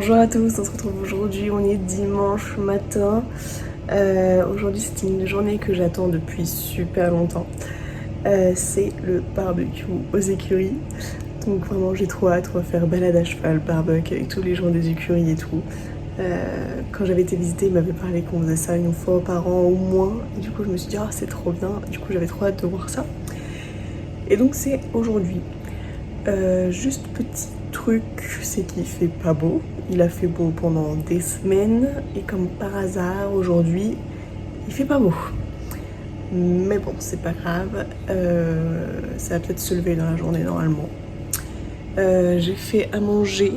Bonjour à tous, on se retrouve aujourd'hui, on est dimanche matin. Aujourd'hui c'est une journée que j'attends depuis super longtemps. C'est le barbecue aux écuries. Donc vraiment j'ai trop hâte, on va faire balade à cheval, barbecue avec tous les gens des écuries et tout. Quand j'avais été visiter, ils m'avaient parlé qu'on faisait ça une fois par an au moins. Et du coup je me suis dit c'est trop bien, du coup j'avais trop hâte de voir ça. Et donc c'est aujourd'hui. Juste petit truc, c'est qu'il fait pas beau. Il a fait beau pendant des semaines et comme par hasard aujourd'hui il fait pas beau. Mais bon, c'est pas grave, ça va peut-être se lever dans la journée normalement. J'ai fait à manger,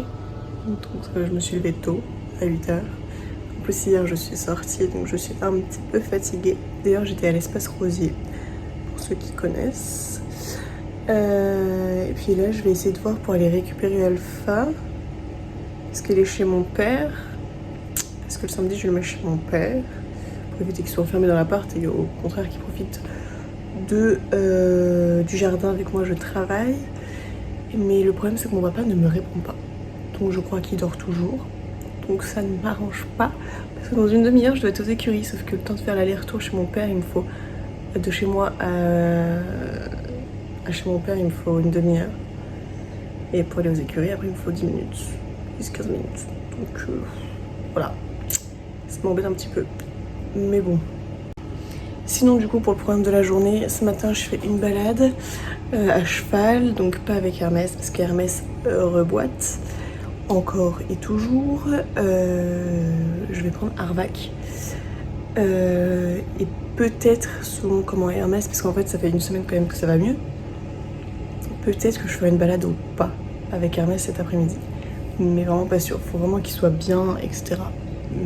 donc je me suis levée tôt, à 8h. En plus hier je suis sortie, donc je suis un petit peu fatiguée. D'ailleurs j'étais à l'espace Rosier, pour ceux qui connaissent. Et puis là je vais essayer de voir pour aller récupérer Alpha. Est-ce qu'elle est chez mon père? Est-ce que le samedi je le mets chez mon père pour éviter qu'il soit enfermé dans l'appart et au contraire qu'il profite du jardin avec moi je travaille. Mais le problème c'est que mon papa ne me répond pas. Donc je crois qu'il dort toujours. Donc ça ne m'arrange pas. Parce que dans une demi-heure je dois être aux écuries. Sauf que le temps de faire l'aller-retour chez mon père, il me faut de chez moi à chez mon père il me faut une demi-heure. Et pour aller aux écuries après il me faut 10 minutes. 10-15 minutes. Donc voilà. Ça m'embête un petit peu. Mais bon. Sinon du coup pour le programme de la journée, ce matin je fais une balade à cheval, donc pas avec Hermès parce qu'Hermès reboite encore et toujours. Je vais prendre Arvac et peut-être selon comment est Hermès, parce qu'en fait ça fait une semaine quand même que ça va mieux. Peut-être que je ferai une balade au pas avec Hermès cet après-midi, mais vraiment pas sûr. Faut vraiment qu'il soit bien, etc.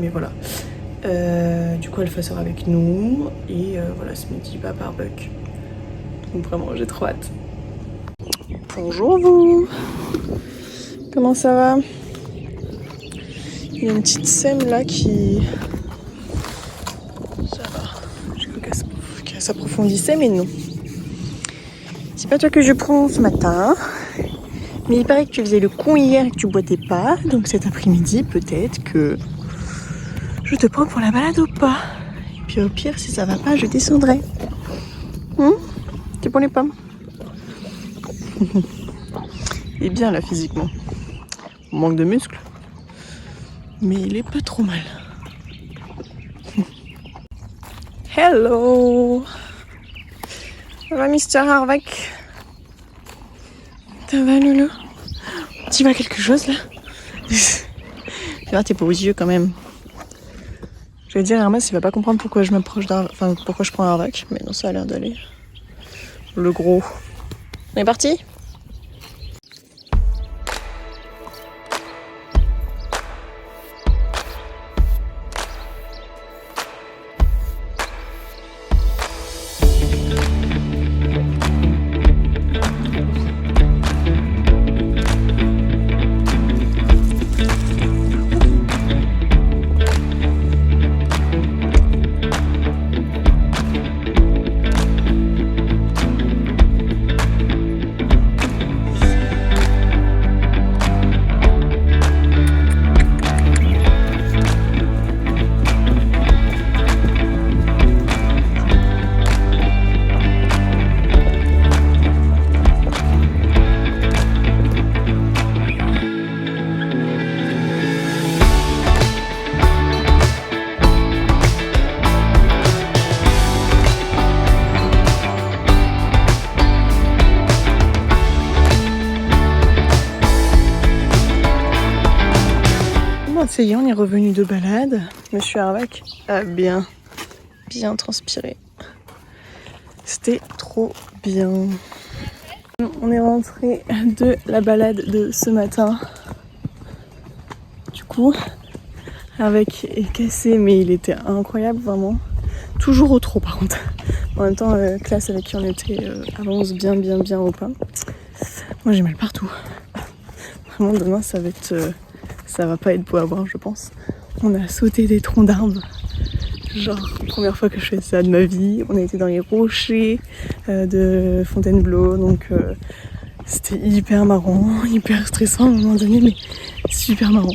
Mais voilà. Du coup Alpha sera avec nous et voilà, ce midi pas barbecue. Donc vraiment j'ai trop hâte. Bonjour vous. Comment ça va? Il y a une petite sème là qui... Ça va. J'ai cru qu'elle s'approfondissait mais non. C'est pas toi que je prends ce matin. Mais il paraît que tu faisais le con hier et que tu boitais pas. Donc cet après-midi peut-être que je te prends pour la balade ou pas. Et puis au pire, si ça va pas, je descendrai. T'es pour les pommes. Il est bien là physiquement. On manque de muscles. Mais il est pas trop mal. Hello. Ça va Mister Harvac? Ça va Loulou? Tu vois quelque chose là? T'es pas aux yeux quand même. Je vais dire Hermès, il va pas comprendre pourquoi je m'approche pourquoi je prends Arvac, mais non, ça a l'air d'aller. Le gros. On est parti? Ça y est, on est revenu de balade. Monsieur Arvac a bien transpiré. C'était trop bien. On est rentré de la balade de ce matin. Du coup, Arvac est cassé, mais il était incroyable, vraiment. Toujours au trot, par contre. En même temps, classe avec qui on était avance bien au pas. Moi, j'ai mal partout. Vraiment, demain, ça va pas être beau à voir, je pense. On a sauté des troncs d'arbres. Genre, première fois que je fais ça de ma vie. On a été dans les rochers de Fontainebleau. Donc, c'était hyper marrant, hyper stressant à un moment donné, mais super marrant.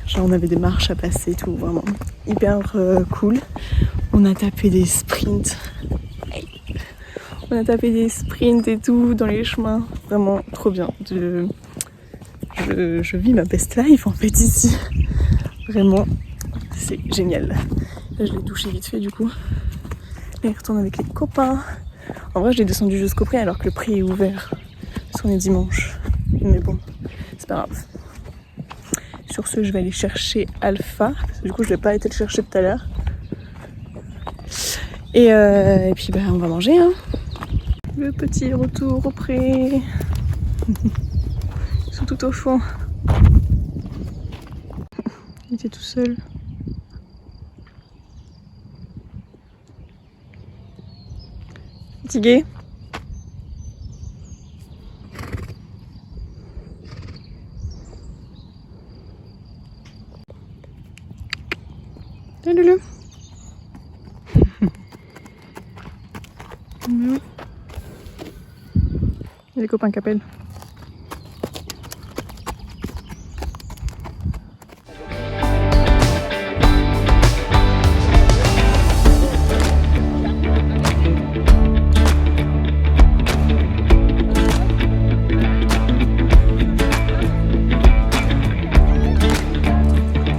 Genre on avait des marches à passer et tout, vraiment hyper cool. On a tapé des sprints. On a tapé des sprints et tout dans les chemins. Vraiment trop bien. Je vis ma best life en fait ici. Vraiment, c'est génial. Là je l'ai douché vite fait du coup. Là il retourne avec les copains. En vrai je l'ai descendu jusqu'au prix alors que le prix est ouvert. Parce qu'on est dimanche. Mais bon, c'est pas grave. Sur ce je vais aller chercher Alpha. Parce que du coup je vais pas été le chercher tout à l'heure. Et puis bah on va manger hein. Le petit retour au pré. Ils sont tout au fond. Il était tout seul. Fatigué? Salut le. Il y a les copains qui appellent.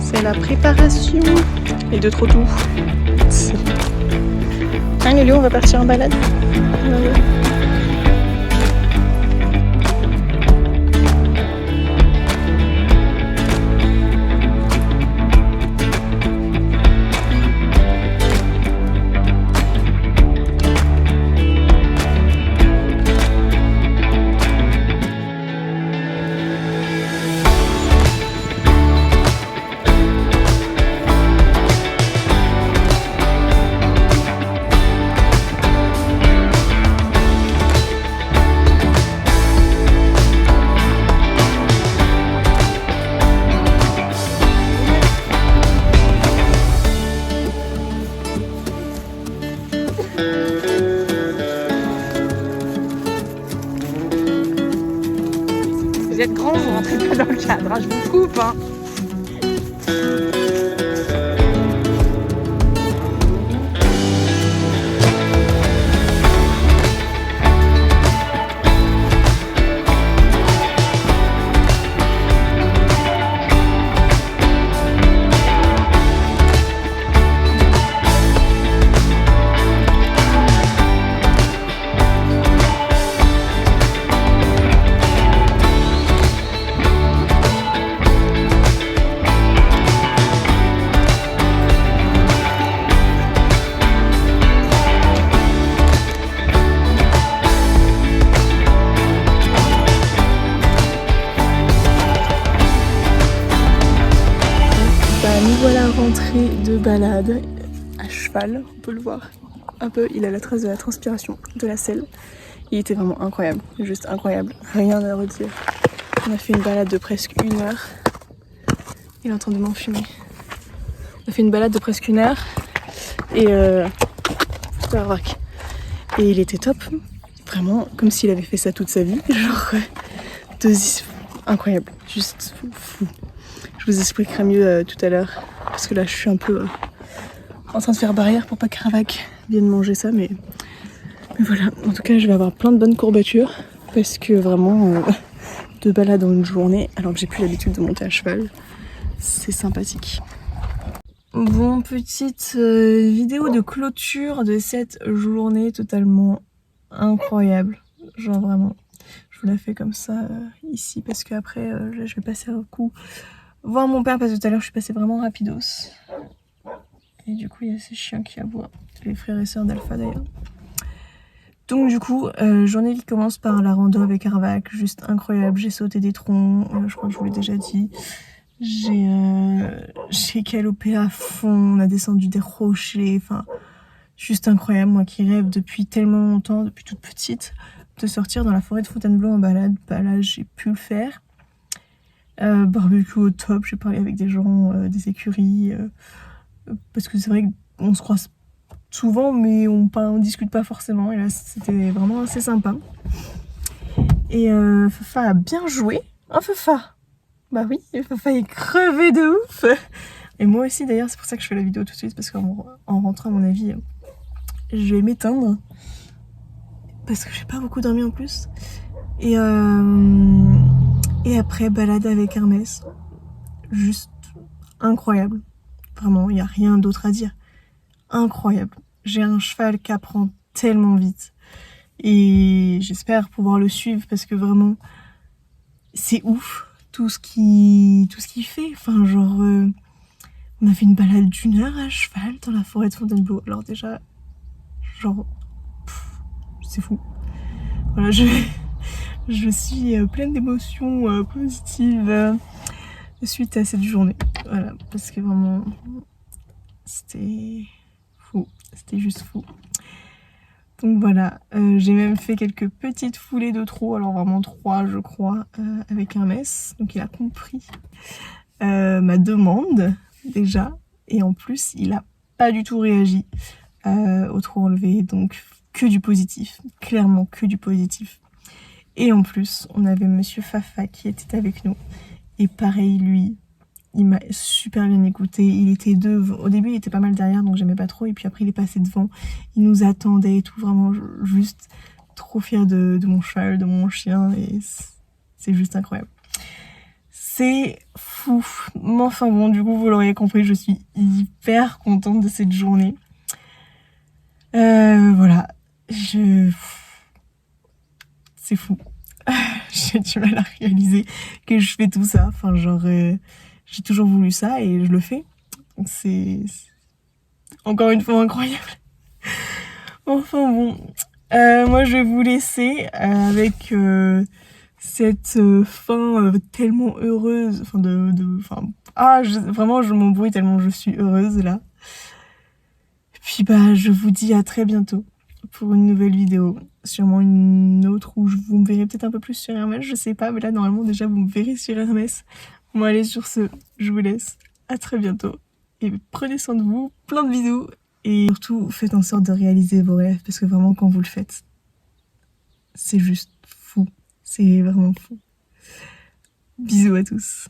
C'est la préparation et de trop tout. Allez Léo, on va partir en balade. Vous êtes grands, vous rentrez pas dans le cadre, hein, je vous coupe. Hein. Nous voilà rentrés de balade à cheval, on peut le voir un peu, il a la trace de la transpiration, de la selle. Il était vraiment incroyable, juste incroyable, rien à redire. On a fait une balade de presque 1 heure. Il est en train de m'enfumer. On a fait une balade de presque 1 heure et il était top, vraiment comme s'il avait fait ça toute sa vie, genre incroyable, juste fou. Je vous expliquerai mieux tout à l'heure, parce que là je suis un peu en train de faire barrière pour pas que Ravak vienne manger ça, mais voilà. En tout cas je vais avoir plein de bonnes courbatures, parce que vraiment 2 balades en une journée, alors que j'ai plus l'habitude de monter à cheval, c'est sympathique. Bon, petite vidéo de clôture de cette journée totalement incroyable, genre vraiment. Je vous la fais comme ça ici, parce qu'après je vais passer un coup voir mon père, parce que tout à l'heure je suis passée vraiment rapidos. Et du coup il y a ces chiens qui aboient, les frères et sœurs d'Alpha d'ailleurs. Donc du coup, journée qui commence par la rando avec Ravak, juste incroyable. J'ai sauté des troncs, je crois que je vous l'ai déjà dit. J'ai galopé à fond, on a descendu des rochers, enfin juste incroyable. Moi qui rêve depuis tellement longtemps, depuis toute petite, de sortir dans la forêt de Fontainebleau en balade, bah là j'ai pu le faire. Barbecue au top, j'ai parlé avec des gens, des écuries, parce que c'est vrai qu'on se croise souvent mais on discute pas forcément, et là c'était vraiment assez sympa. Et Fafa a bien joué, hein Fafa? Bah oui, Fafa est crevé de ouf. Et moi aussi d'ailleurs, c'est pour ça que je fais la vidéo tout de suite, parce qu'en rentrant à mon avis, je vais m'éteindre. Parce que j'ai pas beaucoup dormi en plus. Et après, balade avec Hermès. Juste incroyable. Vraiment, il n'y a rien d'autre à dire. Incroyable. J'ai un cheval qui apprend tellement vite. Et j'espère pouvoir le suivre parce que vraiment, c'est ouf tout ce qu'il fait. Enfin, genre, on a fait une balade d'1 heure à cheval dans la forêt de Fontainebleau. Alors déjà, genre, c'est fou. Voilà, je suis pleine d'émotions positives suite à cette journée. Voilà, parce que vraiment, c'était fou. C'était juste fou. Donc voilà, j'ai même fait quelques petites foulées de trot, alors vraiment 3 je crois, avec Hermès. Donc il a compris ma demande déjà, et en plus il a pas du tout réagi au trot enlevé, donc que du positif, clairement que du positif. Et en plus on avait Monsieur Fafa qui était avec nous, et pareil lui, il m'a super bien écouté, il était devant, au début il était pas mal derrière donc j'aimais pas trop, et puis après il est passé devant, il nous attendait et tout, vraiment juste trop fière de mon cheval, de mon chien, et c'est juste incroyable. C'est fou. Mais enfin bon, du coup vous l'aurez compris, je suis hyper contente de cette journée. Voilà, c'est fou. J'ai du mal à réaliser que je fais tout ça, enfin genre... j'ai toujours voulu ça et je le fais. C'est encore une fois incroyable. Enfin bon, moi je vais vous laisser avec cette fin tellement heureuse. Enfin vraiment je m'embrouille tellement je suis heureuse là. Puis bah je vous dis à très bientôt pour une nouvelle vidéo. Sûrement une autre où vous me verrez peut-être un peu plus sur Hermès, je sais pas, mais là normalement déjà vous me verrez sur Hermès. Bon allez, sur ce, je vous laisse. À très bientôt. Et prenez soin de vous, plein de bisous. Et surtout, faites en sorte de réaliser vos rêves, parce que vraiment quand vous le faites, c'est juste fou. C'est vraiment fou. Bisous à tous.